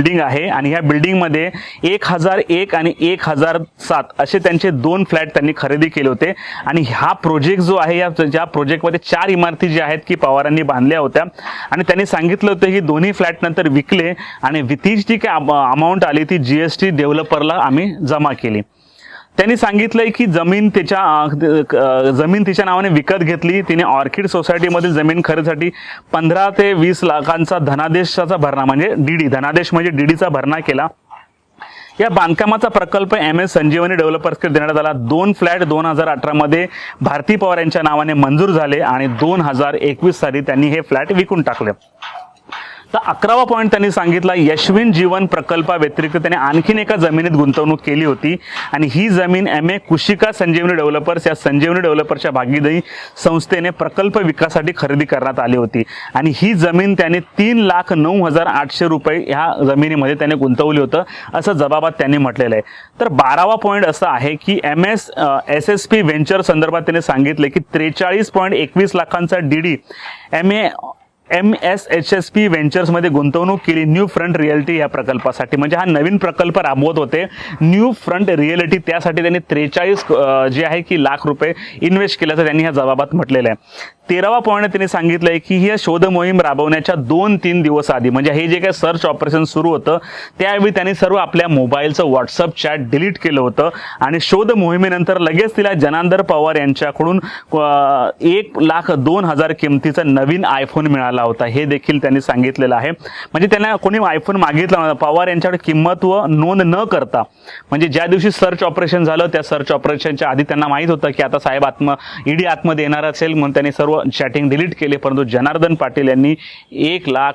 Building आहे आणि ह्या बिल्डिंगमध्ये 1001 आणि 1007 असे त्यांचे 2 फ्लॅट त्यांनी खरेदी केले होते। आणि हा प्रोजेक्ट जो आहे, या प्रोजेक्टमध्ये 4 इमारती ज्या आहेत की पवारांनी बांधल्या होत्या आणि त्यांनी सांगितलं होतं की दोन्ही फ्लॅट नंतर विकले आणि ती जी काय अमाऊंट आली ती GST डेव्हलपरला आम्ही जमा केली। त्यांनी सांगितलंय की जमीन तिच्या नावाने विकत घेतली। तिने ऑर्किड सोसायटीमधील जमीन खरेदीसाठी 15 ते 20 लाखांचा धनादेशाचा भरणा म्हणजे डीडी, धनादेश म्हणजे डीडीचा भरणा केला। या बांधकामाचा प्रकल्प MS संजीवनी डेव्हलपर्सकडे देण्यात आला। 2 फ्लॅट 2018 मध्ये भारती पवार यांच्या नावाने मंजूर झाले आणि 2021 साली त्यांनी हे फ्लॅट विकून टाकले। तर 11वा पॉइंट त्यांनी सांगितला, यशविन जीवन प्रकल्पाव्यतिरिक्त त्याने आणखीन एका जमिनीत गुंतवणूक केली होती आणि ही जमीन MA कुशिका संजीवनी डेव्हलपर्स या संजीवनी डेव्हलपरच्या भागीदारी संस्थेने प्रकल्प विकासासाठी खरेदी करण्यात आली होती आणि ही जमीन त्याने 3,09,800 रुपये ह्या जमिनीमध्ये त्याने गुंतवली होतं असं जबाबात त्यांनी म्हटलेलं आहे। तर 12वा पॉइंट असा आहे की MS SSP व्हेंचर संदर्भात त्याने सांगितले की 43.21 लाखांचा डीडी MS HSP व्हेंचर्समध्ये गुंतवणूक केली न्यू फ्रंट रिअल्टी या प्रकल्पासाठी। म्हणजे हा नवीन प्रकल्प राबवत होते न्यू फ्रंट रिअल्टी, त्यासाठी त्यांनी 43 जे आहे की लाख रुपये इन्व्हेस्ट केल्याचं त्यांनी ह्या जबाबात म्हटलेलं आहे। 13वा पॉइंट त्यांनी सांगितलंय की ही शोध मोहीम राबवण्याच्या 2-3 दिवस आधी म्हणजे हे जे काही सर्च ऑपरेशन सुरू होतं त्यावेळी त्यांनी सर्व आपल्या मोबाईलचं व्हॉट्सअप चॅट डिलीट केलं होतं आणि शोध मोहिमेनंतर लगेच तिला जनार्दन पवार यांच्याकडून 1,02,000 किमतीचा नवीन आयफोन मिळाला होता, हे देखील त्यांनी सांगितलेलं आहे। म्हणजे त्यांना कोणी आयफोन मागितला नव्हता, पवार यांच्याकडे किंमत व नोंद न करता म्हणजे ज्या दिवशी सर्च ऑपरेशन झालं त्या सर्च ऑपरेशनच्या आधी त्यांना माहित होतं की आता साहेब ईडी आतमध्ये येणार असेल म्हणून त्यांनी सर्व चॅटिंग डिलीट केले। परंतु जनार्दन पाटील यांनी 1 लाख